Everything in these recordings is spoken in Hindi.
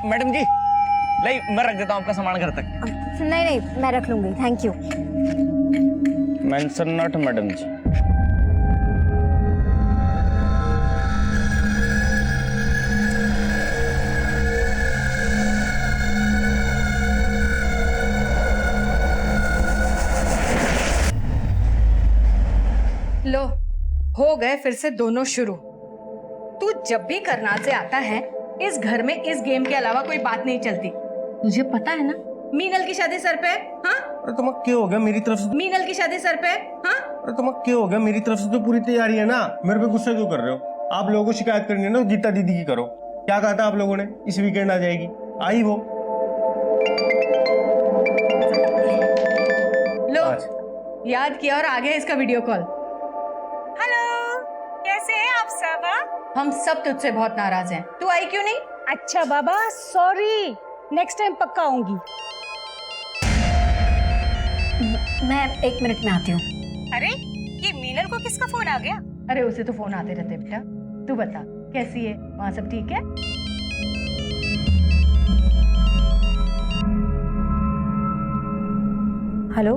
मैडम जी, नहीं मैं रख देता हूँ आपका सामान घर तक। नहीं नहीं, मैं रख लूंगी, thank you. Mention not madam जी। लो, हो गए फिर से दोनों शुरू। तू जब भी करनाल से आता है, इस घर में इस गेम के अलावा कोई बात नहीं चलती। तुझे पता है ना, मीनल की शादी सर पे है। हाँ, अरे तुम्हें क्या हो गया मेरी तरफ से? मीनल की शादी सर पे है। हाँ, अरे तुम्हें क्या हो गया मेरी तरफ से? तो पूरी तैयारी है ना। मेरे पे गुस्सा क्यों कर रहे हो? आप लोगों को शिकायत करनी है ना, गीता दीदी की करो। क्या कहा था आप लोगों ने? इस वीकेंड आ जाएगी, आई वो। लो, याद किया और आ गया इसका वीडियो कॉल। हेलो, कैसे हैं आप सब? हम सब तुझसे बहुत नाराज हैं। तू आई क्यों नहीं? अच्छा बाबा, सॉरी, नेक्स्ट टाइम पक्का आऊंगी। मैं 1 मिनट में आती हूँ। अरे, ये मीनल को किसका फोन आ गया? अरे उसे तो फोन आते रहते बेटा। तू बता कैसी है, वहाँ सब ठीक है? हेलो,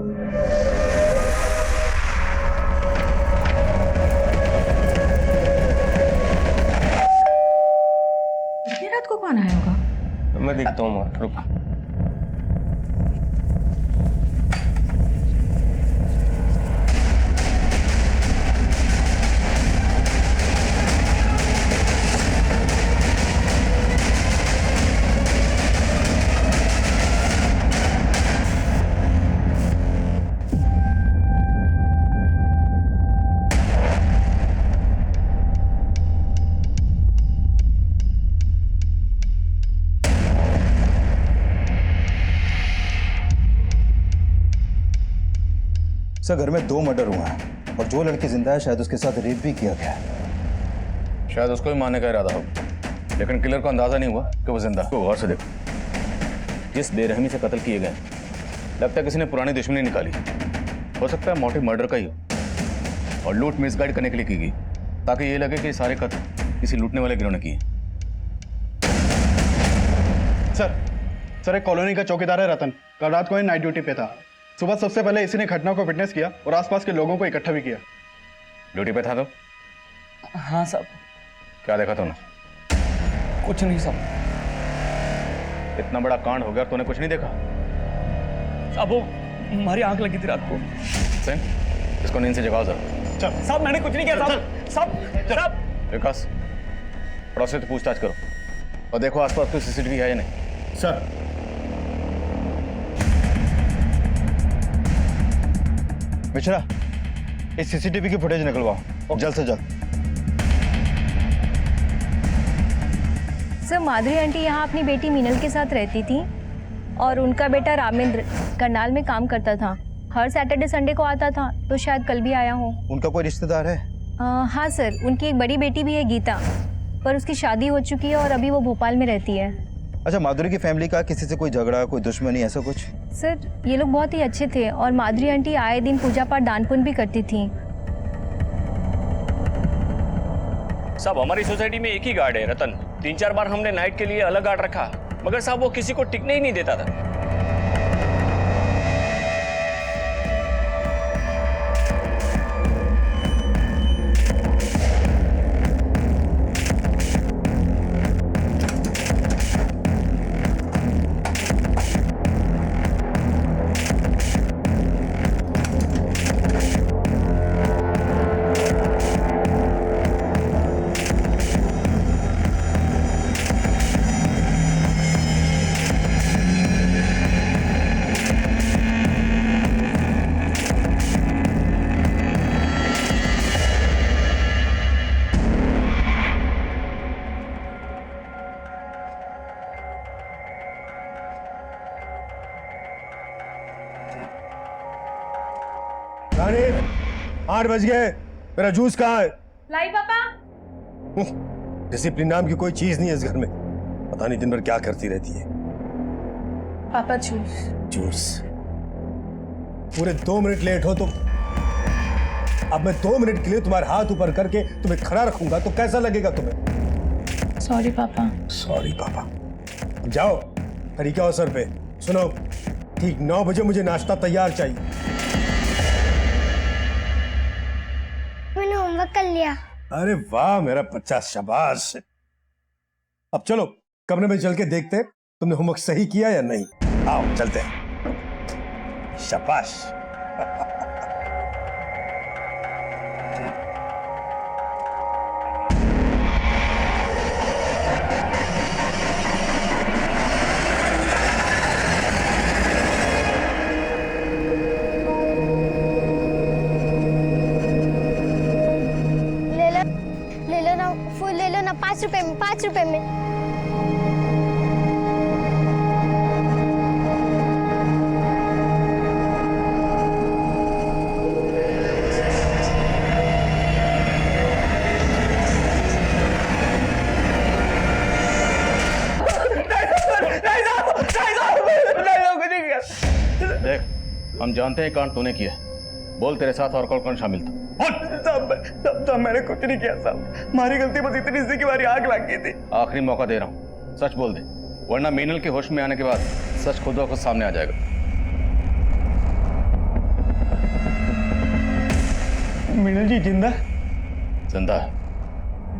इतनी रात को कौन आया होगा? मैं देखता हूँ, रुक। सर, घर में 2 मर्डर हुआ है और जो लड़की जिंदा है शायद उसके साथ रेप भी किया गया है। शायद उसको भी मारने का इरादा हो, लेकिन किलर को अंदाजा नहीं हुआ कि वो जिंदा। तो गौर से देखो, जिस बेरहमी से कत्ल किए गए, लगता है किसी ने पुरानी दुश्मनी निकाली। हो सकता है मोटिव मर्डर का ही हो और लूट मिसगाइड करने के लिए की गई, ताकि ये लगे कि सारे कत्ल किसी लूटने वाले गिरोह ने किए। सर, एक कॉलोनी का चौकीदार है रतन, कल रात को ही नाइट ड्यूटी पे था। सुबह सबसे पहले इसी ने घटना को विटनेस किया और आसपास के लोगों को इकट्ठा भी किया। ड्यूटी पे था तो? हाँ साहब। क्या देखा तूने? कुछ नहीं साहब। इतना बड़ा कांड हो गया, तूने कुछ नहीं देखा? अब वो हमारी आंख लगी थी रात को। सिंह, इसको नींद से जगाओ जरा। साहब मैंने कुछ नहीं किया साहब। साहब विकास, पड़ोसी से पूछताछ करो और देखो आसपास कोई सीसीटीवी है या नहीं। सर, मिश्रा, इस सीसीटीवी की फुटेज निकलवाओ जल्द से जल्द। सर माधुरी आंटी यहाँ अपनी बेटी मीनल के साथ रहती थी और उनका बेटा रामेंद्र करनाल में काम करता था। हर सैटरडे संडे को आता था, तो शायद कल भी आया हो। उनका कोई रिश्तेदार है? हाँ सर, उनकी एक बड़ी बेटी भी है गीता, पर उसकी शादी हो चुकी है और अभी वो भोपाल में रहती है। अच्छा, माधुरी की फैमिली का किसी से कोई झगड़ा, कोई दुश्मनी, ऐसा कुछ? सर ये लोग बहुत ही अच्छे थे और माधुरी आंटी आए दिन पूजा पाठ दान पुण्य भी करती थी। साहब हमारी सोसाइटी में एक ही गार्ड है रतन। 3-4 बार हमने नाइट के लिए अलग गार्ड रखा, मगर साहब वो किसी को टिकने ही नहीं देता था। रानी, 8 बज गए, मेरा जूस कहाँ है? लाई पापा। डिसिप्लिन नाम की कोई चीज नहीं है इस घर में। पता नहीं दिन भर क्या करती रहती है। पापा जूस। जूस? पूरे 2 मिनट लेट हो तो अब मैं 2 मिनट के लिए तुम्हारे हाथ ऊपर करके तुम्हें खड़ा रखूंगा तो कैसा लगेगा तुम्हें? सॉरी पापा। सॉरी पापा? जाओ खड़ी क्या सर पे। सुनो, ठीक 9 बजे मुझे नाश्ता तैयार चाहिए। मैंने होमवर्क कर लिया। अरे वाह मेरा बच्चा, शाबाश। अब चलो कमरे में चल के देखते तुमने होमवर्क सही किया या नहीं। आओ चलते हैं। शाबाश। ले लो ना फूल, ले लो ना 5 रुपए में, 5 रुपए में। देख, हम जानते हैं कांड तूने किया। बोल तेरे साथ और कौन कौन शामिल था? साहब मैंने कुछ नहीं किया साहब, हमारी गलती बस इतनी सी कि हमारी आग लग गई थी। आखिरी मौका दे रहा हूँ, सच बोल दे, वरना मीनल के होश में आने के बाद सच खुद ब खुद सामने आ जाएगा। मीनल जी जिंदा? जिंदा है।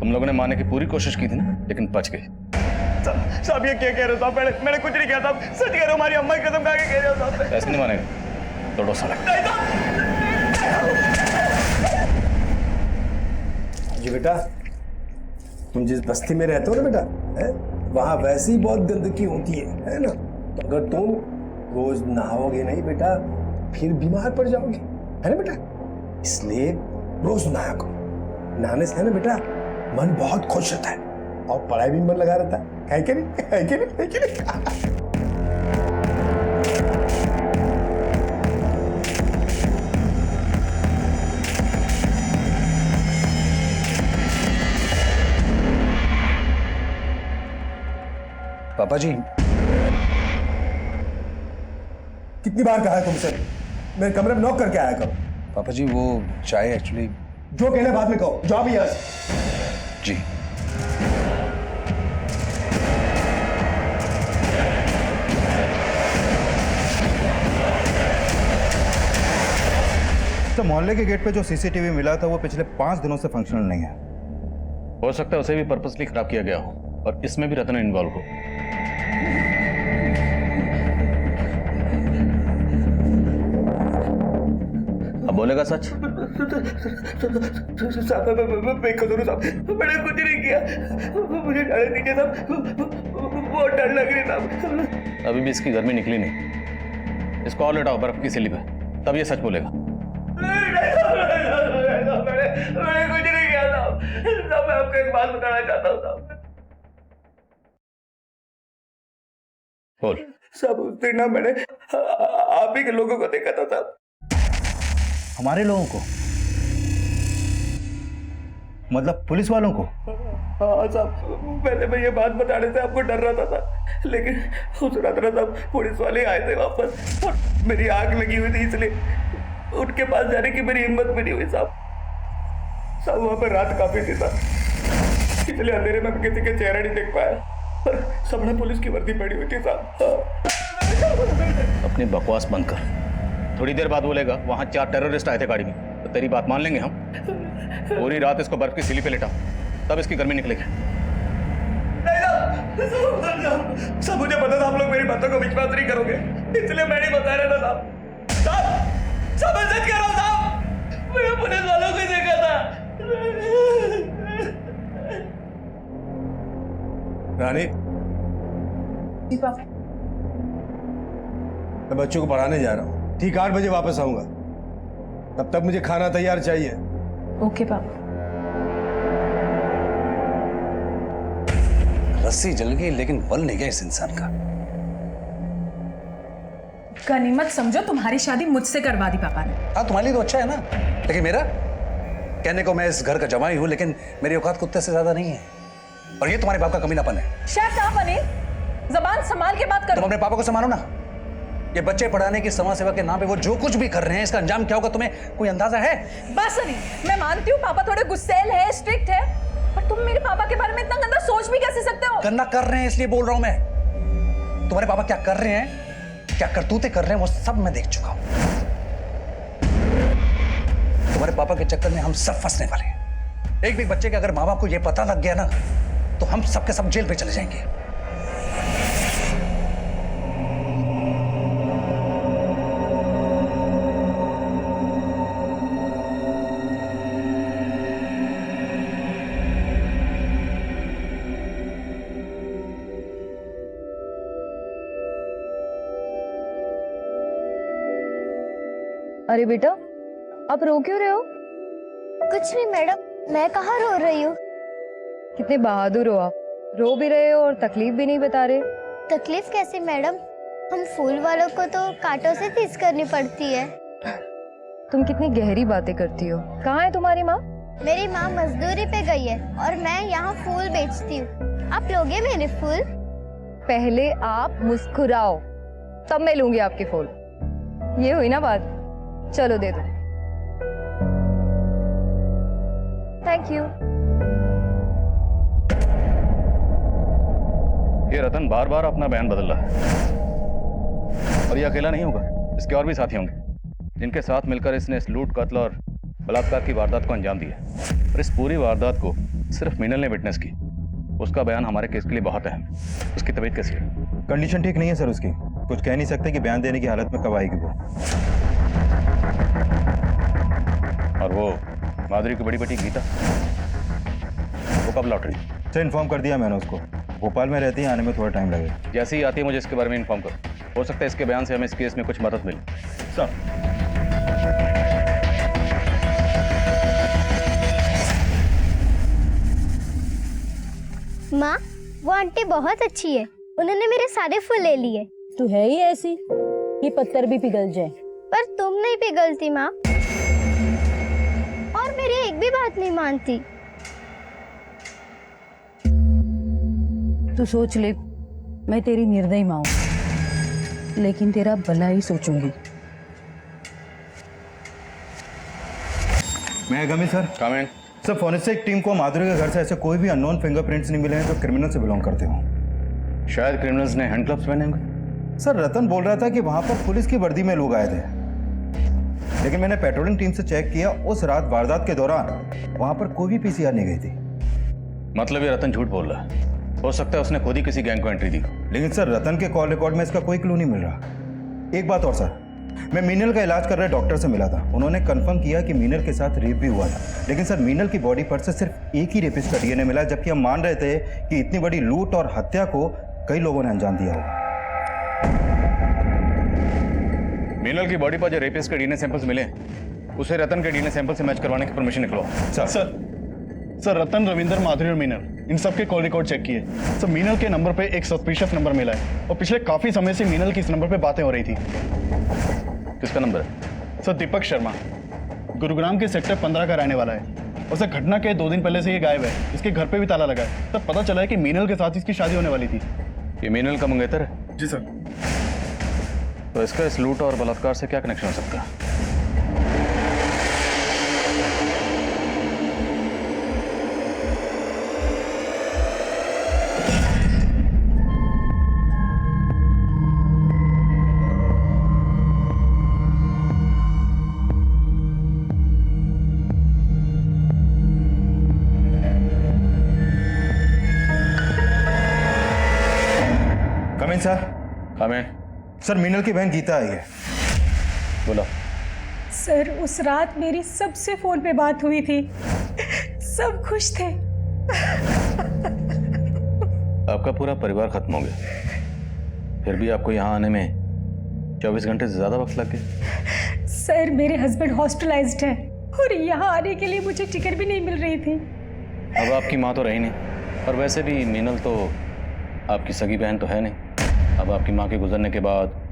तुम लोगों ने मारने की पूरी कोशिश की थी ना, लेकिन बच गए। साहब ये क्या कह रहे हो साहब? मैंने कुछ नहीं किया साहब, सच कह रहे हो, हमारी अम्मा की कसम खा के कह रहे हो साहब। ऐसे नहीं मानेगा, तोड़ो साला। जी बेटा, तुम जिस बस्ती में रहते हो ना बेटा, है वहां वैसे ही बहुत गंदगी होती है ना। तो अगर तुम रोज नहाओगे नहीं बेटा, फिर बीमार पड़ जाओगे, है ना बेटा। इसलिए रोज नहाया करो। नहाने से है ना बेटा मन बहुत खुश रहता है और पढ़ाई भी मन लगा रहता है कि नहीं? है कि नहीं? है कि नहीं? पापा जी, कितनी बार कहा है तुमसे मेरे कमरे में नॉक करके आया करो। पापा जी वो चाय एक्चुअली। जो कहना बाद में कहो, जाओ भी यहाँ से। जी। तो मोहल्ले के गेट पे जो सीसीटीवी मिला था वो पिछले 5 दिनों से फंक्शनल नहीं है। हो सकता है उसे भी पर्पसली खराब किया गया हो और इसमें भी रतन इन्वॉल्व हो। अब बोलेगा सच? बेकसूर साहब, मैंने कुछ नहीं किया, मुझे डर दीजिए साहब, बहुत डर लग रही साहब। अभी भी इसकी गर्मी निकली नहीं। इसको और लेटाओ बर्फ की सिली पे, तब ये सच बोलेगा। मैंने कुछ नहीं किया साहब। साहब मैं आपको एक बात बताना चाहता हूँ साहब। बोल। साहब उस दिन ना मैंने आप ही के लोगों को देखा था साहब। हमारे लोगों को? मतलब पुलिस वालों को? हाँ साहब, पहले मैं ये बात बताने से आपको डर रहा था, लेकिन उस रात ना साहब पुलिस वाले आए थे वापस और मेरी आग लगी हुई थी, इसलिए उनके पास जाने की मेरी हिम्मत भी नहीं हुई साहब। साहब वहाँ पर रात काफी थी साहब, इसलिए अंधेरे में किसी के चेहरा नहीं देख पाया और सबने पुलिस की वर्दी पड़ी हुई थी साहब। अपनी बकवास बंद कर। थोड़ी देर बाद बोलेगा वहां 4 टेररिस्ट आए थे गाड़ी में, तो तेरी बात मान लेंगे हम। पूरी रात इसको बर्फ की सिली पे लेटा, तब इसकी गर्मी निकलेगी। सब मुझे पता था आप लोग मेरी बातों को विश्वास नहीं करोगे, इसलिए मैं नहीं बता रहा था साहब। सब मैं सच कह रहा हूं साहब, मैंने पुलिस वालों को देखा था। रानी, जी पापा। मैं बच्चों को पढ़ाने जा रहा हूँ, ठीक 8 बजे वापस आऊंगा। तब तक मुझे खाना तैयार चाहिए। ओके पापा। रस्सी जल गई लेकिन बल नहीं गया इस इंसान का। गनीमत समझो तुम्हारी शादी मुझसे करवा दी पापा ने। हाँ तुम्हारे लिए तो अच्छा है ना, लेकिन मेरा कहने को मैं इस घर का जमाई हूं, लेकिन मेरी औकात कुत्ते से ज्यादा नहीं है। और ये तुम्हारे बाप का कमीनापन है। शट अप अनिल, जबान संभाल के बात तुम करो। अपने पापा को संभालो ना। ये बच्चे पढ़ाने की समाज सेवा के नाम पे वो जो कुछ भी कर रहे हैं, इसका अंजाम क्या होगा तुम्हें कोई अंदाजा है? बस अनिल, मैं मानती हूँ पापा थोड़े गुस्सैल है, स्ट्रिक्ट है, पर तुम मेरे पापा के बारे में इतना गंदा सोच भी कैसे सकते हो? गंदा कर रहे हैं इसलिए बोल रहा हूं मैं। तुम्हारे पापा क्या कर रहे हैं, क्या करतूते कर रहे हैं, वो सब मैं देख चुका हूं। तुम्हारे पापा के चक्कर में हम सब फंसने वाले हैं। एक भी बच्चे के अगर माँ बाप को यह पता लग गया ना, तो हम सब के सब जेल पे चले जाएंगे। अरे बेटा, आप रो क्यों रहे हो? कुछ नहीं मैडम, मैं कहाँ रो रही हूँ। कितने बहादुर हो आप, रो भी रहे हो और तकलीफ भी नहीं बता रहे। तकलीफ कैसी मैडम? हम फूल वालों को तो कांटों से तीस करनी पड़ती है। तुम कितनी गहरी बातें करती हो। कहाँ है तुम्हारी माँ? मेरी माँ मजदूरी पे गई है और मैं यहाँ फूल बेचती हूँ। आप लोगे मेरे फूल? पहले आप मुस्कुराओ, तब मैं लूंगी आपके फूल। ये हुई ना बात? चलो दे दो। Thank you. ये रतन बार बार अपना बयान बदल रहा है, और ये अकेला नहीं होगा, इसके और भी साथी होंगे जिनके साथ मिलकर इसने इस लूट, कत्ल और बलात्कार की वारदात को अंजाम दिया। और इस पूरी वारदात को सिर्फ मीनल ने विटनेस की। उसका बयान हमारे केस के लिए बहुत अहम है। उसकी तबीयत कैसी है? कंडीशन ठीक नहीं है सर उसकी, कुछ कह नहीं सकते कि बयान देने की हालत में कब आएगी वो। और वो माधुरी की बड़ी बेटी गीता, वो कब लौट रही? सर इन्फॉर्म कर दिया मैंने उसको, भोपाल में रहती है, आने में थोड़ा टाइम लगेगा। जैसे ही आती है मुझे इसके बारे में इन्फॉर्म करो। हो सकता है इसके बयान से हमें इस केस में कुछ मदद मिले। सर माँ, वो आंटी बहुत अच्छी है, उन्होंने मेरे सारे फूल ले लिए। तू है ही ऐसी कि पत्थर भी पिघल जाए। पर तुम नहीं पिघलती माँ, और मेरी एक भी बात नहीं मानती। तू सोच ले, मैं तेरी निर्दयी माँ हूं, लेकिन तेरा भला ही सोचूंगी। मैं गमी sir. Comment. Sir forensic team को माधुरी के घर से ऐसे कोई भी अननोन फिंगरप्रिंट्स नहीं मिले हैं जो क्रिमिनल से बिलोंग करते हो। शायद क्रिमिनल्स ने हैंड ग्लव्स पहने होंगे। सर रतन बोल रहा था कि वहां पर पुलिस की वर्दी में लोग आए थे, लेकिन मैंने पेट्रोलिंग टीम से चेक किया, उस रात वारदात के दौरान वहां पर कोई भी पीसीआर नहीं गई थी। मतलब ये रतन झूठ बोल रहा है। हो सकता है उसने खुद ही किसी गैंग को एंट्री दी। लेकिन सर रतन के कॉल रिकॉर्ड में इसका कोई क्लू नहीं मिल रहा। एक बात और सर, मैं मीनल का इलाज कर रहे डॉक्टर से मिला था, उन्होंने कंफर्म किया कि मीनल के साथ रेप भी हुआ था। लेकिन सर मीनल की बॉडी पर से सिर्फ एक ही रेपिस्ट का डीएनए मिला, जबकि हम मान रहे थे कि इतनी बड़ी लूट और हत्या को कई लोगों ने अंजाम दिया होगा। मीनल की बॉडी पर जो रेपिस्ट के डीएनए सैंपल्स मिले, उसे रतन के डीएनए सैंपल से मैच करवाने की परमिशन निकलवाओ। सर रतन, रविंदर, माधुरी और मीनल, इन सब के कॉल रिकॉर्ड चेक किए। सर मीनल के नंबर पे एक सस्पिशियस नंबर मिला है, और पिछले काफी समय से मीनल की इस नंबर पे बातें हो रही थी। किसका नंबर है? सर दीपक शर्मा, गुरुग्राम के सेक्टर 15 का रहने वाला है, और सर घटना के 2 दिन पहले से ये गायब है। इसके घर पे भी ताला लगा है। तब पता चला है कि मीनल के साथ इसकी शादी होने वाली थी। ये मीनल का मंगेतर है? जी सर। तो इसका इस लूट और बलात्कार से क्या कनेक्शन हो सकता है? Coming sir. हमें सर मीनल की बहन गीता आई है। बोला। सर उस रात मेरी सबसे फोन पे बात हुई थी, सब खुश थे। आपका पूरा परिवार खत्म हो गया, फिर भी आपको यहाँ आने में 24 घंटे से ज्यादा वक्त लग गया। सर मेरे हस्बैंड हॉस्पिटलाइज्ड है और यहाँ आने के लिए मुझे टिकट भी नहीं मिल रही थी। अब आपकी माँ तो रही नहीं, और वैसे भी मीनल तो आपकी सगी बहन तो है नहीं। अब आपकी माँ के गुजरने के बाद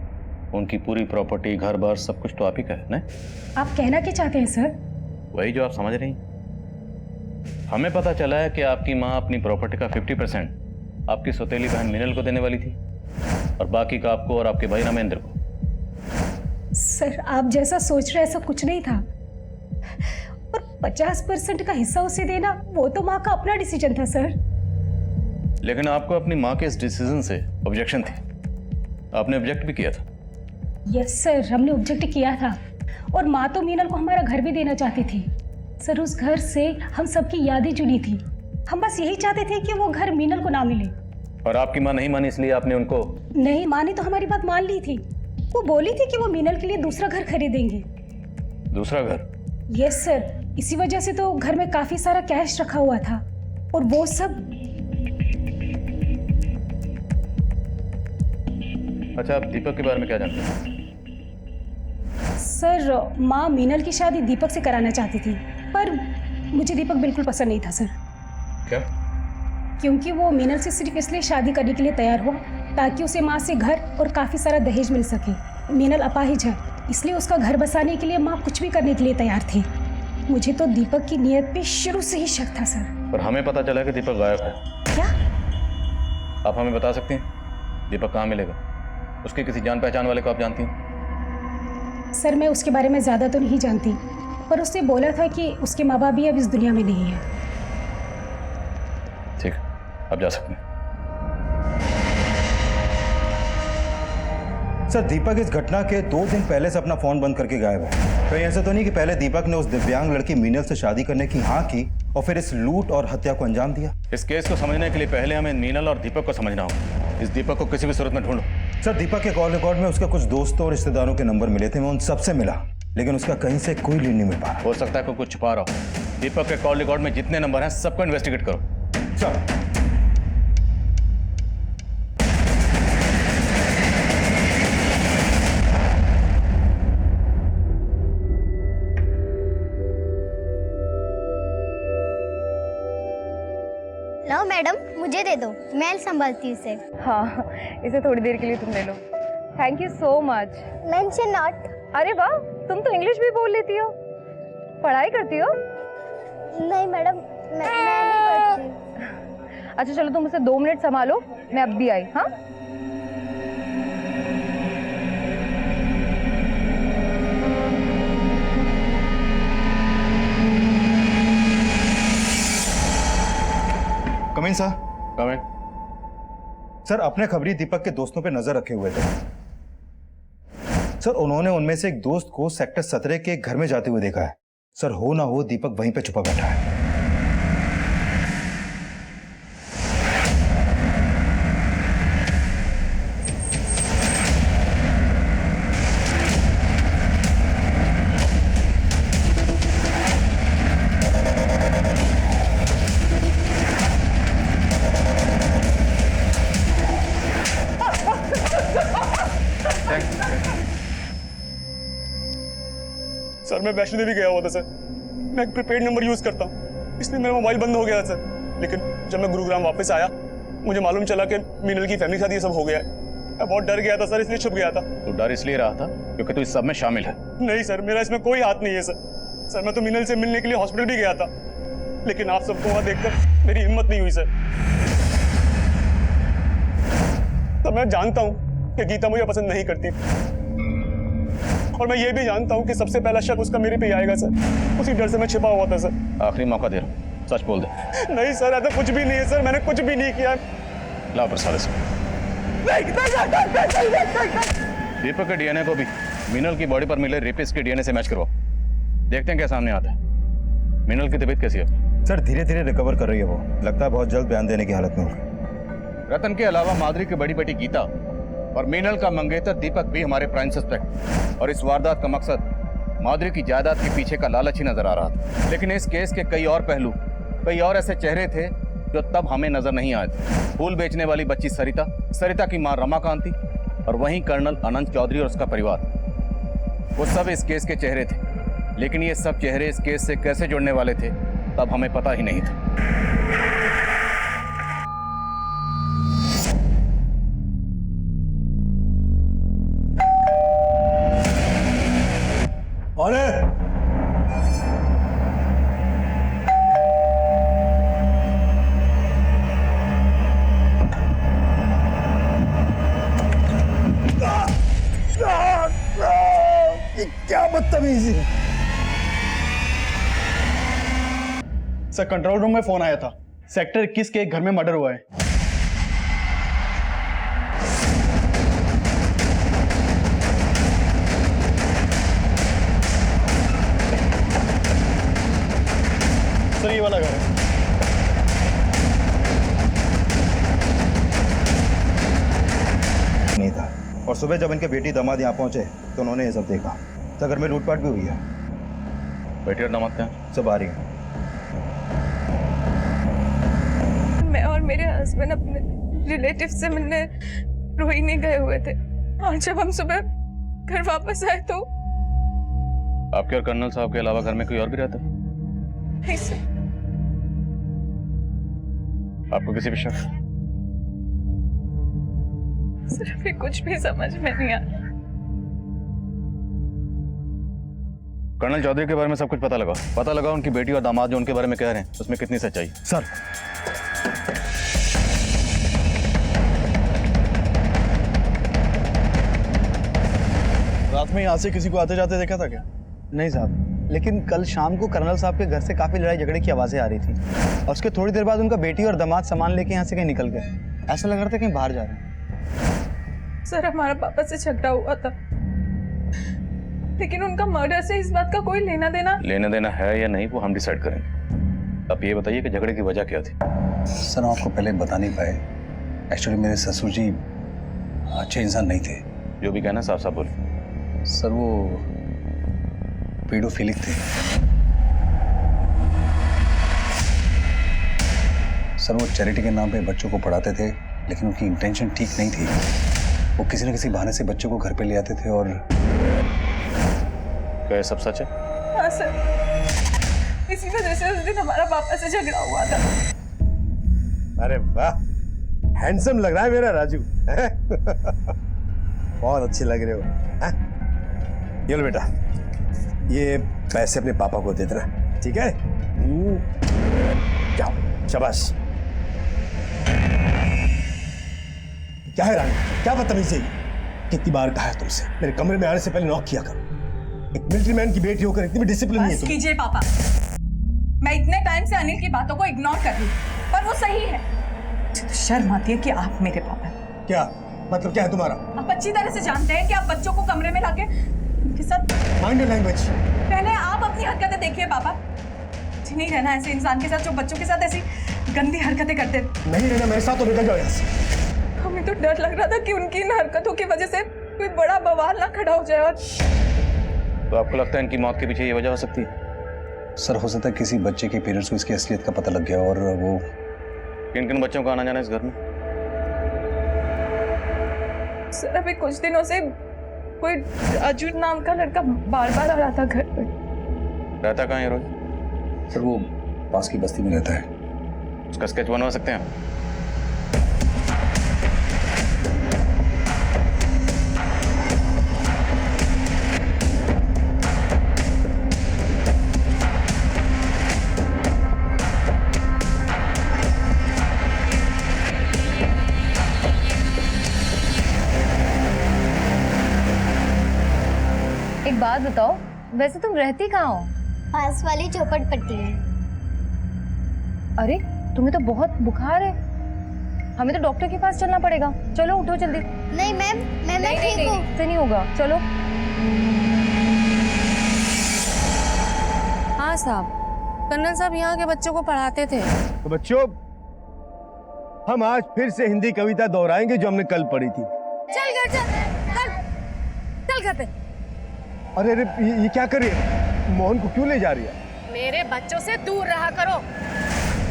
उनकी पूरी प्रॉपर्टी, घर बार, सब कुछ तो आप ही का है, नहीं? आप कहना क्या चाहते हैं सर? वही जो आप समझ रही हैं। हमें पता चला है कि आपकी माँ अपनी प्रॉपर्टी का 50% आपकी सौतेली बहन मीनल को देने वाली थी, और बाकी का आपको और आपके भाई रामेंद्र को। सर आप जैसा सोच रहे ऐसा कुछ नहीं था, और 50% का हिस्सा उसे देना वो तो माँ का अपना डिसीजन था सर। लेकिन आपको अपनी माँ के इस डिसीजन से ऑब्जेक्शन थी, आपने ऑब्जेक्ट भी किया था। यस सर, हमने ऑब्जेक्ट किया था और माँ तो मीनल को हमारा घर भी देना चाहती थी। सर उस घर से हम सबकी यादें जुड़ी थी। हम बस यही चाहते थे कि वो घर मीनल को ना मिले। और आपकी माँ नहीं मानी इसलिए आपने उनको? नहीं, माँ ने तो हमारी बात मान ली थी। वो बोली थी कि वो मीनल के लिए दूसरा घर खरीदेंगे। दूसरा घर? यस सर, इसी वजह से तो घर में काफी सारा कैश रखा हुआ था और वो सब। अच्छा, आप दीपक के बारे में क्या जानते हैं? सर माँ मीनल की शादी दीपक से कराना चाहती थी, पर मुझे दीपक बिल्कुल पसंद नहीं था सर। क्या? क्योंकि वो मीनल से सिर्फ इसलिए शादी करने के लिए तैयार हुआ ताकि उसे माँ से घर और काफी सारा दहेज मिल सके। मीनल अपाहिज है, इसलिए उसका घर बसाने के लिए माँ कुछ भी करने के लिए तैयार थी। मुझे तो दीपक की नीयत पे शुरू से ही शक था सर। पर हमें पता चला कि दीपक गायब है। क्या? आप हमें बता सकती हैं दीपक कहाँ मिलेगा? उसके किसी जान पहचान वाले को आप जानती हैं? सर मैं उसके बारे में ज़्यादा तो नहीं जानती, पर उसने बोला था कि उसके माँ बाप भी अब इस दुनिया में नहीं है। ठीक, आप जा सकते हैं। सर दीपक इस घटना के 2 दिन पहले से अपना फोन बंद करके गायब है। कहीं ऐसा तो नहीं कि पहले दीपक ने उस दिव्यांग लड़की मीनल से शादी करने की हाँ की और फिर इस लूट और हत्या को अंजाम दिया? इस केस को समझने के लिए पहले हमें मीनल और दीपक को समझना होगा। इस दीपक को किसी भी सूरत में ढूंढो। सर दीपक के कॉल रिकॉर्ड में उसके कुछ दोस्तों और रिश्तेदारों के नंबर मिले थे, मैं उन सबसे मिला, लेकिन उसका कहीं से कोई लीड नहीं मिल पा रहा। हो सकता है कोई कुछ छुपा रहा हो। दीपक के कॉल रिकॉर्ड में जितने नंबर हैं सबको इन्वेस्टिगेट करो। सर लो मैडम, मुझे दे दो, मैं संभालती हूँ इसे। हाँ, इसे थोड़ी देर के लिए तुम ले लो। Thank you so much. Mention not. अरे वाह, तुम तो इंग्लिश भी बोल लेती हो। पढ़ाई करती हो? नहीं मैडम, मैं नहीं पढ़ती। अच्छा चलो, तुम उसे 2 मिनट संभालो, मैं अब भी आई। हाँ कम इन सर। कम इन। सर अपने खबरी दीपक के दोस्तों पे नजर रखे हुए थे सर। उन्होंने उनमें से एक दोस्त को सेक्टर 17 के घर में जाते हुए देखा है सर। हो ना हो दीपक वहीं पे छुपा बैठा है। सर मैं वैष्णो देवी गया हुआ था सर। मैं एक प्रीपेड नंबर यूज करता हूँ, इसलिए मेरा मोबाइल बंद हो गया सर। लेकिन जब मैं गुरुग्राम वापस आया मुझे मालूम चला कि मीनल की फैमिली के साथ ये सब हो गया है। मैं बहुत डर गया था सर, इसलिए छुप गया था। तो डर इसलिए रहा था क्योंकि तू इस सब में शामिल है? नहीं सर, मेरा इसमें कोई हाथ नहीं है सर। सर मैं तो मीनल से मिलने के लिए हॉस्पिटल भी गया था, लेकिन आप सबको वहां देखकर मेरी हिम्मत नहीं हुई सर। तो मैं जानता हूँ कि गीता मुझे पसंद नहीं करती, और मैं ये भी जानता हूँ कि सबसे पहला शक उसका मेरे पे ही आएगा सर। उसी डर से मैं छिपा हुआ था सर। आखिरी मौका दे रहा हूँ, सच बोल दे। नहीं सर, ऐसा कुछ भी नहीं है सर, मैंने कुछ भी नहीं किया। लाओ प्रसाद इसको। दीपक के डीएनए को भी मीनल की बॉडी पर मिले रेपिस्ट के डीएनए से मैच करवाओ। देखते हैं क्या सामने आता है। मीनल की तबीयत कैसी है? सर धीरे धीरे रिकवर कर रही है वो, लगता है बहुत जल्द बयान देने की हालत में होगी। रतन के अलावा माधुरी की बड़ी बेटी गीता और मीनल का मंगेतर दीपक भी हमारे प्राइम सस्पेक्ट, और इस वारदात का मकसद माधुरी की जायदाद के पीछे का लालच ही नजर आ रहा था। लेकिन इस केस के कई और पहलू, कई और ऐसे चेहरे थे जो तब हमें नजर नहीं आए थे। फूल बेचने वाली बच्ची सरिता, सरिता की मां रमाकांति, और वहीं कर्नल अनंत चौधरी और उसका परिवार, वो सब इस केस के चेहरे थे। लेकिन ये सब चेहरे इस केस से कैसे जुड़ने वाले थे तब हमें पता ही नहीं था। क्या बदतमीजी है। सर कंट्रोल रूम में फोन आया था, सेक्टर 21 के एक घर में मर्डर हुआ है। सर ये वाला घर है। नहीं था। और सुबह जब इनके बेटी दामाद यहाँ पहुंचे तो उन्होंने ये सब देखा। तो घर में लूटपाट भी हुई है। बेटी और दामाद क्या है? सब आ रही है। मैं और मेरे हस्बैंड अपने रिलेटिव से मिलने रोहिणी गए हुए थे और जब हम सुबह घर वापस आए तो आपके और कर्नल साहब के अलावा घर में कोई और भी रहता है? नहीं सर। आपको किसी भी शक? सर अभी कुछ भी समझ में नहीं आ रहा। कर्नल चौधरी के बारे में सब कुछ पता लगा उनकी बेटी और दामाद जो उनके बारे में कह रहे हैं उसमें कितनी सच्चाई? सर रात में यहाँ से किसी को आते जाते देखा था क्या? नहीं साहब, लेकिन कल शाम को कर्नल साहब के घर से काफी लड़ाई झगड़े की आवाजें आ रही थी और उसके थोड़ी देर बाद उनका बेटी और दामाद सामान लेके यहाँ से कहीं निकल गए। ऐसा लग रहा था कहीं बाहर जा रहे हैं। सर हमारा पापा से झगड़ा हुआ था लेकिन उनका मर्डर से इस बात का कोई लेना देना है या नहीं वो हम डिसाइड करेंगे। आप ये बताइए कि झगड़े की वजह क्या थी? सर हम आपको पहले बता नहीं पाए। एक्चुअली मेरे ससुर जी अच्छे इंसान नहीं थे। जो भी कहना साफ साफ बोलिए। सर वो पीडोफिलिक थे। सर वो चैरिटी के नाम पे बच्चों को पढ़ाते थे लेकिन उनकी इंटेंशन ठीक नहीं थी। वो किसी न किसी बहाने से बच्चों को घर पे ले आते थे और क्या ये सब सच है? हाँ सर, इसी वजह से उस दिन हमारा पापा से झगड़ा हुआ था। अरे वाह, हैंडसम लग रहा है मेरा राजू। बहुत अच्छे लग रहे हो। ये लो बेटा, ये पैसे अपने पापा को दे देना, ठीक है? जाओ, शाबाश। क्या है रानी, क्या बदतमीजी है? कितनी बार कहा है तुमसे मेरे कमरे में आने से पहले नॉक किया करो। एक मिलिट्री मैन की बेटी होकर इतनी भी डिसिप्लिन नहीं है तुम। कीजिए पापा, मैं इतने टाइम से अनिल की बातों को इग्नोर कर रही हूँ पर वो सही है। मुझे तो शर्म आती है कि आप मेरे पापा। क्या मतलब, क्या है तुम्हारा? आप अच्छी तरह से जानते हैं कि आप बच्चों को कमरे में लाके उनके साथ माइंड योर लैंग्वेज। पहले आप अपनी हरकतें देखिए पापा। नहीं रहना ऐसे इंसान के साथ जो बच्चों के साथ ऐसी गंदी हरकतें करते। नहीं रहना मेरे साथ, तो निकल जाओ यहाँ से। हमें तो डर लग रहा था कि उनकी इन हरकतों की वजह से कोई बड़ा बवाल ना खड़ा हो जाए। और तो आपको लगता है इनकी मौत के पीछे ये वजह हो सकती है? सर हो सकता है किसी बच्चे के पेरेंट्स को इसकी असलियत का पता लग गया और वो किन किन बच्चों का आना जाना इस घर में? सर अभी कुछ दिनों से कोई राजू नाम का लड़का बार बार आ रहा था घर पे। रहता कहाँ है रोज? सर वो पास की बस्ती में रहता है। उसका स्केच बनवा सकते हैं? एक बात बताओ, वैसे तुम रहती कहाँ हो? पास वाली झोपड़पट्टी में। अरे तुम्हें तो बहुत बुखार है, हमें तो डॉक्टर के पास चलना पड़ेगा। चलो उठो जल्दी। नहीं मैम, मैं ठीक हूँ। इससे नहीं होगा, चलो। हाँ साहब, कर्नल साहब यहाँ के बच्चों को पढ़ाते थे। तो बच्चों, हम आज फिर से हिंदी कविता दोहराएंगे जो हमने कल पढ़ी थी। चल घर चल घर पे। अरे अरे ये क्या कर रही है? मोहन को क्यों ले जा रही है? मेरे बच्चों से दूर रहा करो।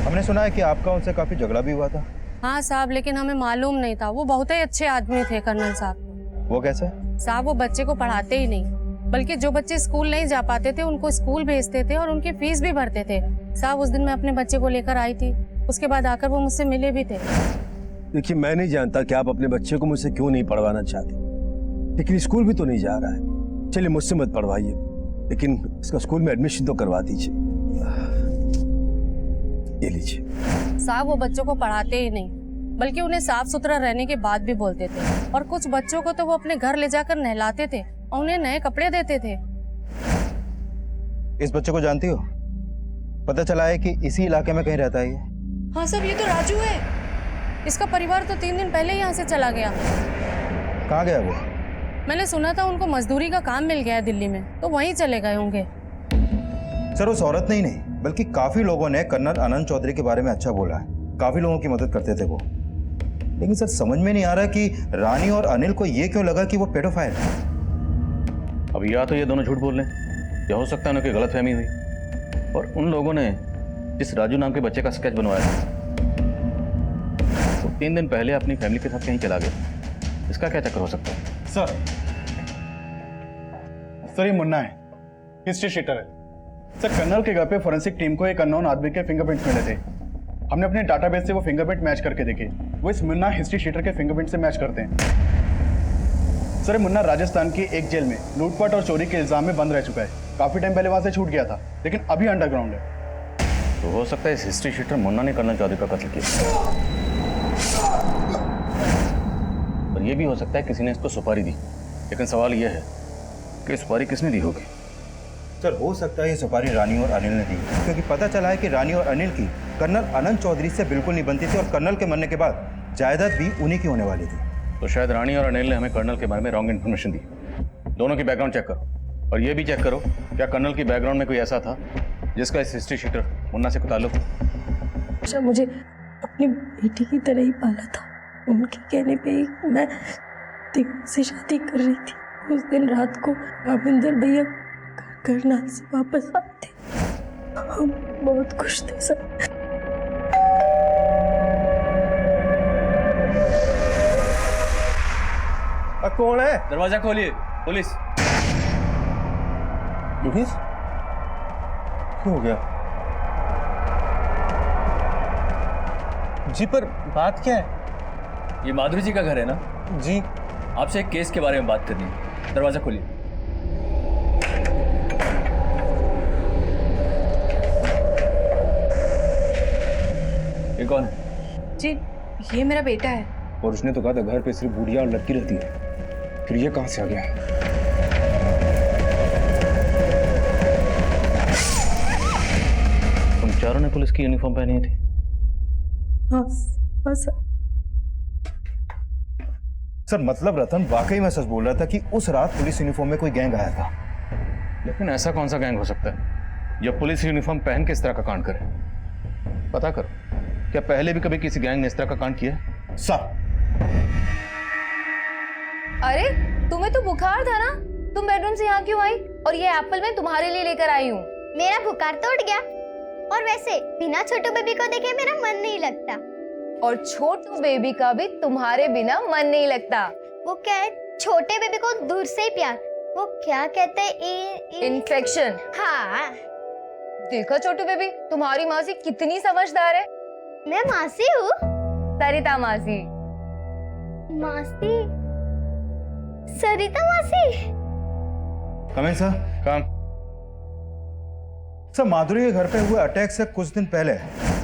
हमने सुना है कि आपका उनसे काफी झगड़ा भी हुआ था। हाँ साहब, लेकिन हमें मालूम नहीं था। वो बहुत ही अच्छे आदमी थे कर्नल साहब। वो कैसे? साहब वो बच्चे को पढ़ाते ही नहीं, बल्कि जो बच्चे स्कूल नहीं जा पाते थे उनको स्कूल भेजते थे और उनकी फीस भी भरते थे। साहब उस दिन मैं अपने बच्चे को लेकर आई थी, उसके बाद आकर वो मुझसे मिले भी थे। देखिए, मैं नहीं जानता कि आप अपने बच्चे को मुझसे क्यों नहीं पढ़वाना चाहते, लेकिन स्कूल भी तो नहीं जा रहा है। चलिए मुझसे मत पढ़वाइए, लेकिन इसका स्कूल में एडमिशन तो करवा दीजिए। ये लीजिए। साहब वो बच्चों को पढ़ाते ही नहीं, बल्कि उन्हें साफ सुथरा रहने की बात भी बोलते थे। और कुछ बच्चों को तो वो अपने घर ले जाकर नहलाते थे और उन्हें नए कपड़े देते थे। इस बच्चे को जानती हो? पता चला है कि इसी इलाके में कहीं रहता है ये। हाँ साहब, ये तो राजू है। इसका परिवार तो 3 दिन पहले यहाँ से चला गया। कहाँ गया वो? मैंने सुना था उनको मजदूरी का काम मिल गया है दिल्ली में, तो वहीं चले गए होंगे। सर उस औरत ने ही नहीं बल्कि काफी लोगों ने कर्नल आनंद चौधरी के बारे में अच्छा बोला है, काफी लोगों की मदद करते थे वो। लेकिन सर समझ में नहीं आ रहा कि रानी और अनिल को ये क्यों लगा कि वो पेडोफाइल है। अब या तो ये दोनों झूठ बोल रहे हैं या हो सकता है उनकी गलतफहमी हुई। और उन लोगों ने जिस राजू नाम के बच्चे का स्केच बनवाया था वो 3 दिन पहले अपनी फैमिली के साथ कहीं चला गया। इसका क्या चक्कर हो सकता है? सर ये मुन्ना है, हिस्ट्री शीटर है। सर कर्नल के घर पे फोरेंसिक टीम को एक अननोन आदमी के फिंगरप्रिंट्स मिले थे। हमने अपने डाटाबेस से वो फिंगरप्रिंट मैच करके देखे, वो इस मुन्ना हिस्ट्री शीटर के फिंगरप्रिंट से मैच करते हैं। सर मुन्ना राजस्थान की एक जेल में लूटपाट और चोरी के इल्जाम में बंद रह चुका है। काफी टाइम पहले वहां से छूट गया था, लेकिन अभी अंडरग्राउंड है। तो हो सकता है इस हिस्ट्री शीटर मुन्ना ने कर्नल चौधरी का कत्ल किया। और ये भी हो सकता है किसी ने इसको सुपारी दी। लेकिन सवाल यह है कि सुपारी किसने दी होगी? सर हो सकता है ये सुपारी रानी और अनिल ने दी, क्योंकि पता चला है कि रानी और अनिल की कर्नल आनंद चौधरी से बिल्कुल नहीं बनती थी और कर्नल के मरने के बाद जायदाद भी उन्हीं की होने वाली थी। तो शायद रानी और अनिल ने हमें कर्नल के बारे में रॉन्ग इन्फॉर्मेशन दी। दोनों की बैकग्राउंड चेक करो और ये भी चेक करो क्या कर्नल की बैकग्राउंड में कोई ऐसा था जिसका इस हिस्ट्री शीटर मुन्ना से कोई ताल्लुक हो। अच्छा मुझे अपनी बेटी की तरह ही पाला था। उनके कहने पे ही मैं दीपक से शादी कर रही थी। उस दिन रात को रामेंद्र भैया करनाल से वापस आते, हम बहुत खुश थे सर। कौन है? दरवाजा खोलिए। पुलिस। पुलिस? क्या हो गया? जी पर बात क्या है? ये माधुरी जी का घर है ना? जी। आपसे एक केस के बारे में बात करनी है। दरवाजा खोलिए। ये कौन है? जी ये मेरा बेटा है। और उसने तो कहा था घर पे सिर्फ बुढ़िया और लड़की रहती है, फिर ये कहां से आ गया? तुम चारों ने पुलिस की यूनिफॉर्म पहनी थी? हाँ सर। सर मतलब रतन वाकई में सच बोल रहा था कि उस रात पुलिस यूनिफॉर्म में कोई गैंग आया था। लेकिन ऐसा कौन सा गैंग हो सकता है जो पुलिस यूनिफॉर्म पहन के इस तरह का कांड करे? पता करो, क्या पहले भी कभी किसी गैंग ने इस तरह का कांड किया? सर अरे तुम्हें तो बुखार था ना, तुम बेडरूम से यहाँ क्यों आई? और ये एप्पल मैं तुम्हारे लिए लेकर आई हूँ। मेरा बुखार तो उठ गया। और वैसे बिना छोटू बेबी को देखे मेरा मन नहीं लगता। और छोटू बेबी का भी तुम्हारे बिना मन नहीं लगता। वो क्या है, छोटे बेबी को दूर से ही प्यार, वो क्या कहते हैं, इन्फेक्शन। हाँ देखो छोटू बेबी, तुम्हारी मासी कितनी समझदार है। मैं मासी हूँ? सरिता मासी। मासी? सरिता मासी? कम इन सर। कम। सर माधुरी के घर पे हुए अटैक से कुछ दिन पहले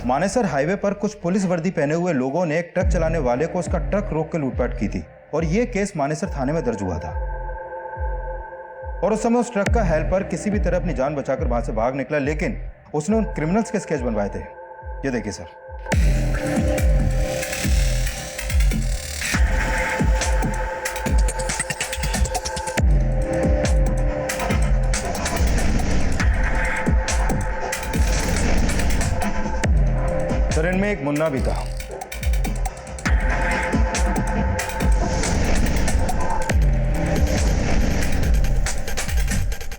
मानेसर हाईवे पर कुछ पुलिस वर्दी पहने हुए लोगों ने एक ट्रक चलाने वाले को उसका ट्रक रोक कर लूटपाट की थी और यह केस मानेसर थाने में दर्ज हुआ था। और उस समय उस ट्रक का हेल्पर किसी भी तरह अपनी जान बचाकर वहां से भाग निकला, लेकिन उसने उन क्रिमिनल्स के स्केच बनवाए थे। ये देखिए सर। सर इनमें एक मुन्ना भी था।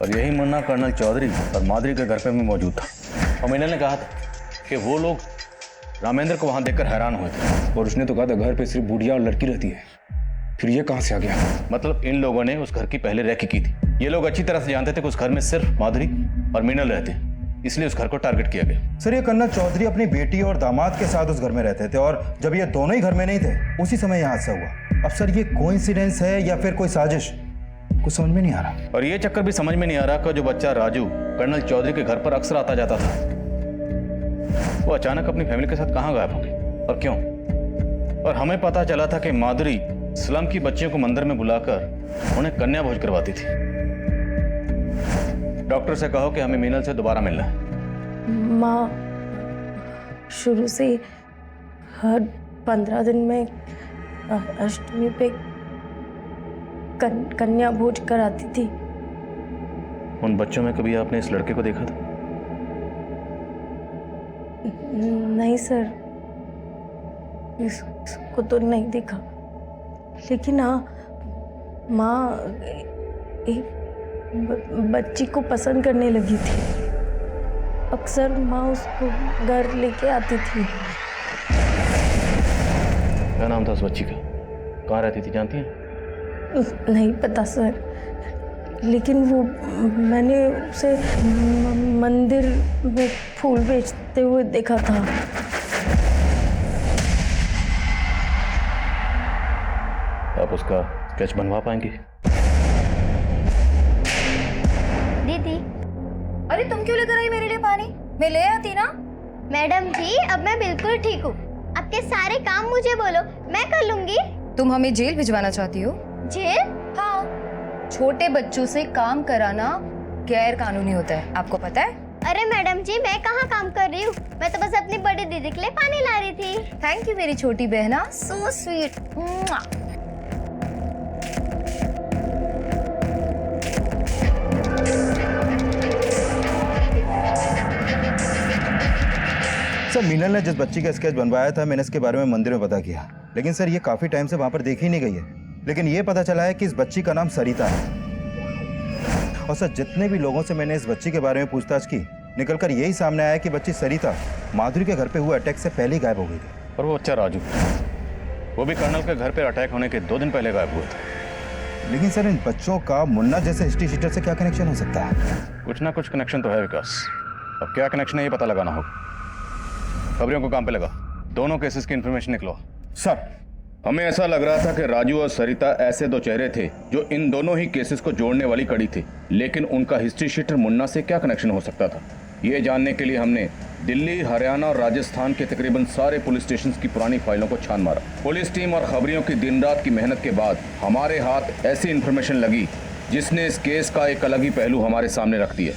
और यही मुन्ना कर्नल चौधरी और माधुरी के घर पे भी मौजूद था। और मिनल ने कहा था कि वो लोग रामेंद्र को वहां देखकर हैरान हुए थे। और उसने तो कहा था घर पे सिर्फ बुढ़िया और लड़की रहती है, फिर ये कहां से आ गया? मतलब इन लोगों ने उस घर की पहले रैकी की थी। ये लोग अच्छी तरह से जानते थे कि उस घर में सिर्फ माधुरी और मिनल रहते, इसलिए उस घर को टारगेट किया गया। सर ये कर्नल चौधरी अपनी बेटी और दामाद के साथ उस घर में रहते थे और जब ये दोनों ही घर में नहीं थे उसी समय यह हादसा हुआ। अब सर ये कोइंसिडेंस है या फिर कोई साजिश, कुछ समझ में नहीं आ रहा। और ये चक्कर भी समझ में नहीं आ रहा कि जो बच्चा राजू कर्नल चौधरी के घर पर अक्सर आता जाता था वो अचानक अपनी फैमिली के साथ कहाँ गायब हो गई और क्यों? और हमें पता चला था कि माधुरी स्लम की बच्चियों को मंदिर में बुलाकर उन्हें कन्या भोज करवाती थी। डॉक्टर से कहो कि हमें मीनल से दोबारा मिलना है। माँ शुरू से हर 15 दिन में अष्टमी पे कन्या भोज कराती थी। उन बच्चों में कभी आपने इस लड़के को देखा था? नहीं सर, इसको तो नहीं देखा, लेकिन हाँ माँ एक बच्ची को पसंद करने लगी थी। अक्सर माँ उसको घर लेके आती थी। क्या नाम था उस बच्ची का? कहाँ रहती थी जानती हैं? नहीं पता सर, लेकिन वो मैंने उसे मंदिर में फूल बेचते हुए देखा था। आप उसका स्केच बनवा पाएंगे? दीदी, अरे तुम क्यों लेकर आई मेरे लिए पानी? मैं ले आती ना। मैडम जी अब मैं बिल्कुल ठीक हूँ। आपके सारे काम मुझे बोलो, मैं कर लूंगी। तुम हमें जेल भिजवाना चाहती हो? जेल? हाँ, छोटे बच्चों से काम कराना गैर कानूनी होता है, आपको पता है? अरे मैडम जी मैं कहाँ काम कर रही हूँ, मैं तो बस अपनी बड़ी दीदी के लिए पानी ला रही थी। थैंक यू मेरी छोटी बहना, सो स्वीट। सर मीनल ने जिस बच्ची का स्केच बनवाया था मैंने इसके बारे में मंदिर में पता किया, लेकिन सर ये काफी टाइम से वहां पर देखी नहीं गई है। लेकिन ये पता चला है कि इस बच्ची का नाम सरिता है। और सर जितने भी लोगों से मैंने इस बच्ची के बारे में पूछताछ की, निकलकर यही सामने आया कि बच्ची सरिता माधुरी के घर पे हुए अटैक से पहले ही गायब हो गई थी। और वो बच्चा राजू, वो भी कर्नल के घर पे अटैक होने के 2 दिन पहले गायब हुआ था। लेकिन सर इन बच्चों का मुन्ना जैसे हिस्ट्री शीटर से क्या कनेक्शन हो सकता है? कुछ ना कुछ कनेक्शन तो है विकास, अब क्या कनेक्शन है ये पता लगाना होगा। खबरियों को काम पे लगा, दोनों केसेस की इंफॉर्मेशन निकलो। सर हमें ऐसा लग रहा था कि राजू और सरिता ऐसे 2 चेहरे थे जो इन दोनों ही केसेस को जोड़ने वाली कड़ी थी, लेकिन उनका हिस्ट्री शीटर मुन्ना से क्या कनेक्शन हो सकता था, ये जानने के लिए हमने दिल्ली, हरियाणा और राजस्थान के तकरीबन सारे पुलिस स्टेशन की पुरानी फाइलों को छान मारा। पुलिस टीम और खबरियों की दिन रात की मेहनत के बाद हमारे हाथ ऐसी इंफॉर्मेशन लगी जिसने इस केस का एक अलग ही पहलू हमारे सामने रख दिया।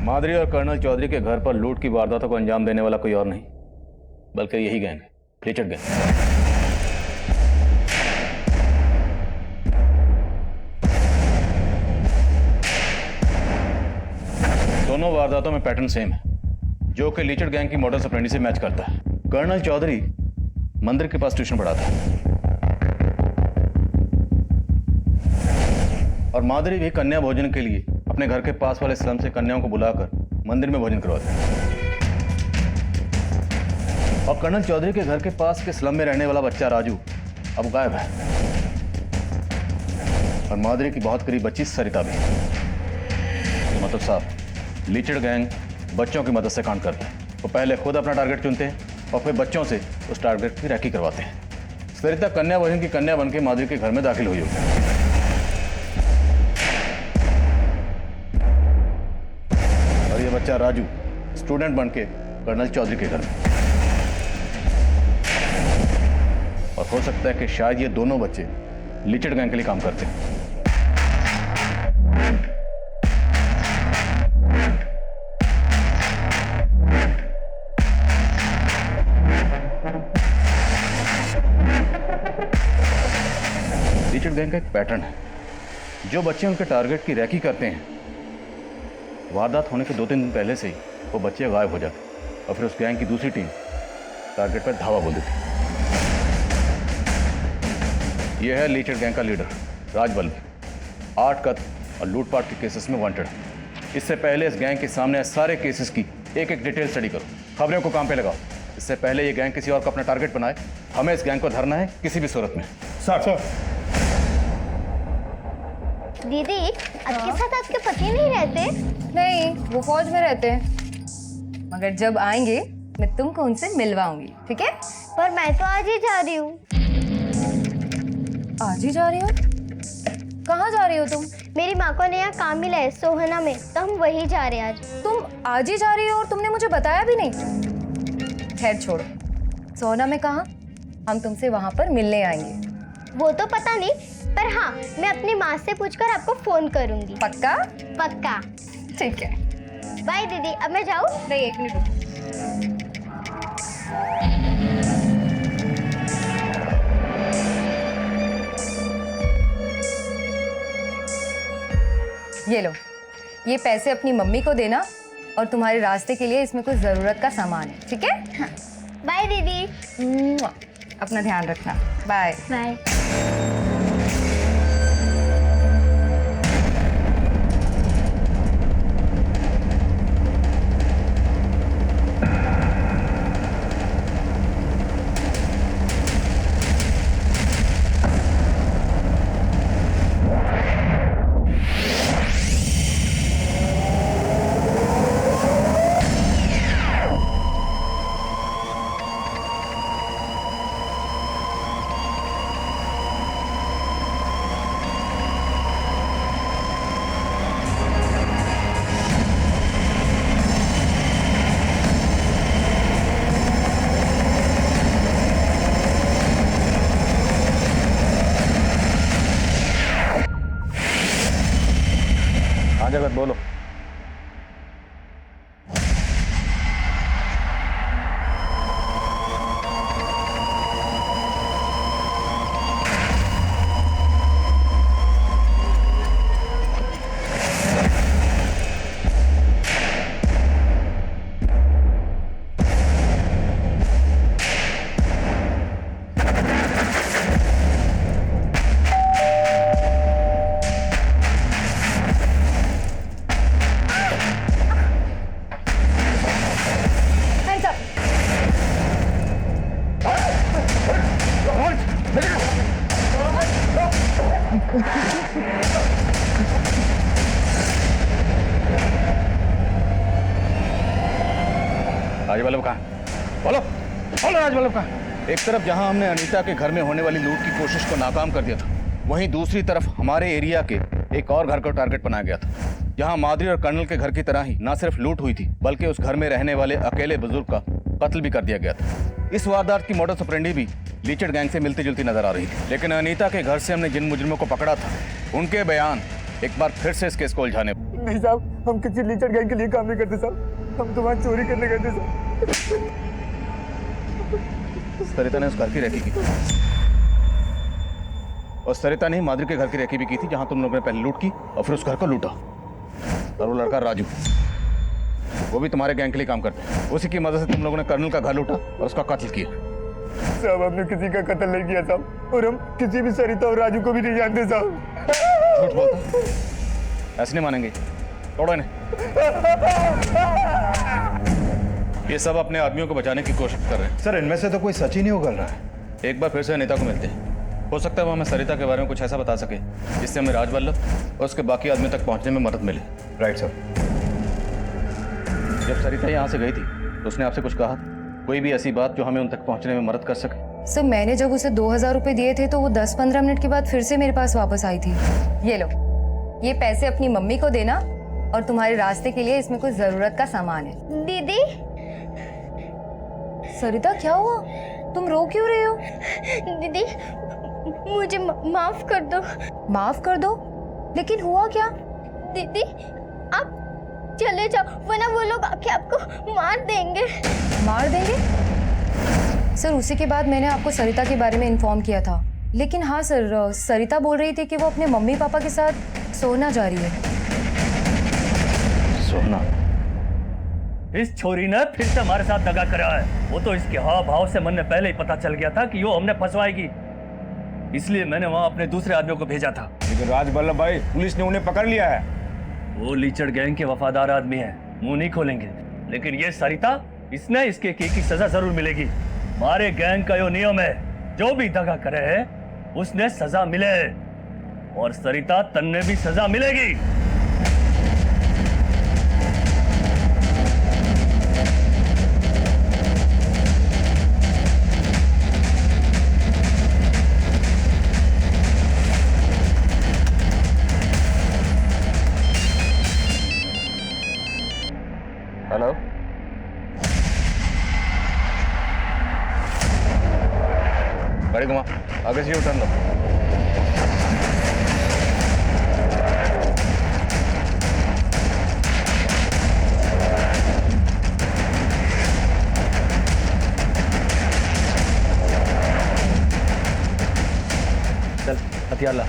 माधुरी और कर्नल चौधरी के घर पर लूट की वारदातों को अंजाम देने वाला कोई और नहीं बल्कि यही गैंग है, रिचर्ड गैंग। दोनों वारदातों में पैटर्न सेम है, जो कि लीचड़ गैंग की मॉडल ऑपरेंडी से मैच करता है। कर्नल चौधरी मंदिर के पास ट्यूशन पढ़ाता है और माधुरी भी कन्या भोजन के लिए अपने घर के पास वाले स्लम से कन्याओं को बुलाकर मंदिर में भोजन करवाते हैं। और कर्नल चौधरी के घर के पास के स्लम में रहने वाला बच्चा राजू अब गायब है और माधुरी की बहुत करीब बच्ची सरिता भी। मतलब साहब लीचड़ गैंग बच्चों की मदद से कांड करते हैं। वो पहले खुद अपना टारगेट चुनते हैं और फिर बच्चों से उस टारगेट की रैकी करवाते हैं। सरिता कन्या भोजन की कन्या बनकर माधुरी के घर में दाखिल हुई होगी और ये बच्चा राजू स्टूडेंट बनके कर्नल चौधरी के घर में। और हो सकता है कि शायद ये दोनों बच्चे लीचड़ गैंग के लिए काम करते हैं। लीचड़ गैंग का एक पैटर्न है, जो बच्चे उनके टारगेट की रैकी करते हैं, वारदात होने के 2-3 दिन पहले से ही वो बच्चे गायब हो जाते और फिर उस गैंग की दूसरी टीम टारगेट पर धावा बोल देती। यह है लीचड़ गैंग का लीडर राजबल्लभ, 8 कत्ल और लूटपाट के केसेस में वांटेड है। इससे पहले इस गैंग के सामने आए सारे केसेस की एक डिटेल स्टडी करो, खबरों को काम पे लगाओ। इससे पहले ये गैंग किसी और को अपना टारगेट बनाए, हमें इस गैंग को धरना है किसी भी सूरत में। सर दीदी आपके साथ आपके पति नहीं रहते? नहीं, वो फौज में रहते हैं, मगर जब आएंगे मैं तुमको उनसे मिलवाऊंगी, ठीक है? पर मैं तो आज ही जा रही हूँ। आज ही जा रही हो? कहाँ जा रही हो तुम? मेरी माँ को नया काम मिला है सोहना में, तो हम वही जा रहे हैं आज। तुम आज ही जा रही हो और तुमने मुझे बताया भी नहीं? खैर छोड़ो, सोहना में कहाँ, हम तुमसे वहां पर मिलने आएंगे। वो तो पता नहीं, पर हाँ मैं अपनी माँ से पूछकर आपको फोन करूंगी। पक्का? पक्का। ठीक है, बाय दीदी। अब मैं जाऊँ? नहीं, 1 मिनट। ये लो, ये पैसे अपनी मम्मी को देना और तुम्हारे रास्ते के लिए इसमें कुछ ज़रूरत का सामान है, ठीक है? बाय दीदी। अपना ध्यान रखना, बाय बाय। हाँ जगत बोलो। राजवल्लभ कहाँ? बोलो बोलो, राजवल्लभ कहाँ? एक तरफ जहां हमने अनीता के घर में होने वाली लूट की कोशिश को नाकाम कर दिया था, वहीं दूसरी तरफ हमारे एरिया के एक और घर को टारगेट बनाया गया था, जहां माधुरी और कर्नल के घर की तरह ही न सिर्फ लूट हुई थी बल्कि उस घर में रहने वाले अकेले बुजुर्ग का कत्ल भी कर दिया गया था। इस वारदात की मोडस ऑपरेंडी भी लीचड़ गैंग से मिलती जुलती नजर आ रही थी, लेकिन अनीता के घर से हमने जिन मुजरिमों को पकड़ा था उनके बयान एक बार फिर से इस केस को उलझाने। नहीं साहब, हम किसी लीचड़ गैंग के लिए काम नहीं करते साहब, हम तो वहाँ चोरी करने गए थे साहब। सरिता ने उस घर की रेकी की, और सरिता ने ही माधुरी के घर की रेकी भी की थी जहां तुम लोगों ने पहले लूट की और फिर उस घर को लूटा। और वो लड़का राजू, वो भी तुम्हारे गैंग के लिए काम करता है। उसी की मदद से तुम लोगों ने कर्नल का घर लूटा और उसका कत्ल किया। साहब हमने किसी का कत्ल नहीं किया साहब, और हम किसी भी सरिता और राजू को भी नहीं जानते साहब। झूठ बोलता, ऐसे नहीं मानेंगे, तोड़ो इन्हें। ये सब अपने आदमियों को बचाने की कोशिश कर रहे हैं। सर इनमें से तो कोई सच ही नहीं उगल रहा है। एक बार फिर से अनीता को मिलते हैं, हो सकता है वो हमें सरिता के बारे में कुछ ऐसा बता सके जिससे हमें राजवल्लभ और उसके बाकी आदमी तक पहुंचने में मदद मिले। Right sir. जब सरिता यहाँ से गई थी तो उसने आपसे कुछ कहा? कोई भी ऐसी बात जो हमें उन तक पहुंचने में मदद कर सके? सर मैंने जब उसे 2000 रुपए दिए थे तो वो 10-15 मिनट के बाद फिर से मेरे पास वापस आई थी। ये लो, ये पैसे अपनी मम्मी को देना और तुम्हारे रास्ते के लिए इसमें कुछ जरूरत का सामान है। दीदी। सरिता क्या हुआ? तुम रो क्यों रहे हो? दीदी मुझे माफ कर दो। माफ कर दो? लेकिन हुआ क्या? दीदी आप चले जाओ वरना वो लोग आके आपको मार देंगे। मार देंगे? सर उसी के बाद मैंने आपको सरिता के बारे में इन्फॉर्म किया था। लेकिन हाँ सर, सरिता बोल रही थी कि वो अपने मम्मी पापा के साथ सोना जा रही है। सोना? इस छोरी ने फिर से हमारे साथ दगा करा है। वो तो इसके हाव भाव से मन में पहले ही पता चल गया था कि वो हमने फंसवाएगी, इसलिए मैंने वहां अपने दूसरे आदमियों को भेजा था। लेकिन राजवल्लभ भाई, पुलिस ने उन्हें पकड़ लिया है। वो लीचड़ गैंग के वफादार आदमी है, मुंह नहीं खोलेंगे। लेकिन ये सरिता, इसने इसके की सजा जरूर मिलेगी। हमारे गैंग का यो नियम है, जो भी दगा करे है उसने सजा मिले, और सरिता तन्ने भी सजा मिलेगी। हेलो, गाड़ी घुमा, आगे से उठा लो। चल हथियार ला।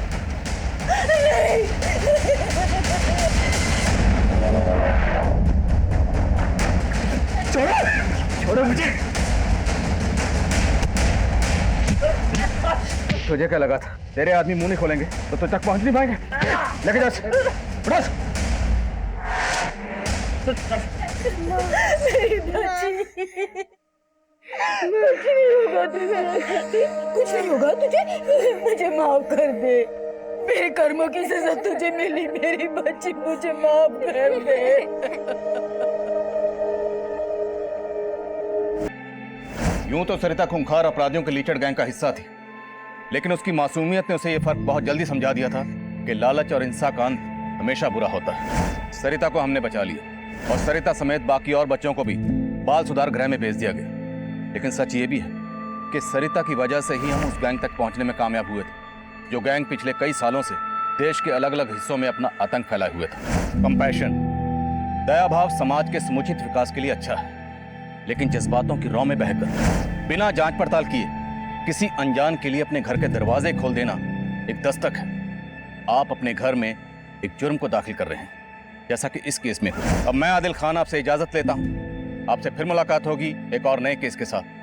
छोड़ मुझे। तुझे क्या लगा था तेरे आदमी मुंह नहीं खोलेंगे तो तुझ तक पहुंच नहीं पाएंगे? लेके जा उठा। मेरी बच्ची, कुछ नहीं होगा तुझे, कुछ नहीं होगा तुझे, मुझे माफ कर दे। मेरे कर्मों की सजा तुझे मिली मेरी बच्ची, मुझे माफ कर दे। यूं तो सरिता खूंखार अपराधियों के लीचड़ गैंग का हिस्सा थी, लेकिन उसकी मासूमियत ने उसे यह फर्क बहुत जल्दी समझा दिया था कि लालच और हिंसा का अंत हमेशा बुरा होता है। सरिता को हमने बचा लिया और सरिता समेत बाकी और बच्चों को भी बाल सुधार गृह में भेज दिया गया। लेकिन सच ये भी है कि सरिता की वजह से ही हम उस गैंग तक पहुंचने में कामयाब हुए थे, जो गैंग पिछले कई सालों से देश के अलग अलग हिस्सों में अपना आतंक फैलाए हुए था। कंपैशन, दया भाव समाज के समुचित विकास के लिए अच्छा है, लेकिन जज्बातों की रौ में बहकर बिना जांच पड़ताल किए किसी अनजान के लिए अपने घर के दरवाजे खोल देना एक दस्तक है। आप अपने घर में एक जुर्म को दाखिल कर रहे हैं, जैसा कि इस केस में हुआ। अब मैं आदिल खान आपसे इजाजत लेता हूं। आपसे फिर मुलाकात होगी एक और नए केस के साथ।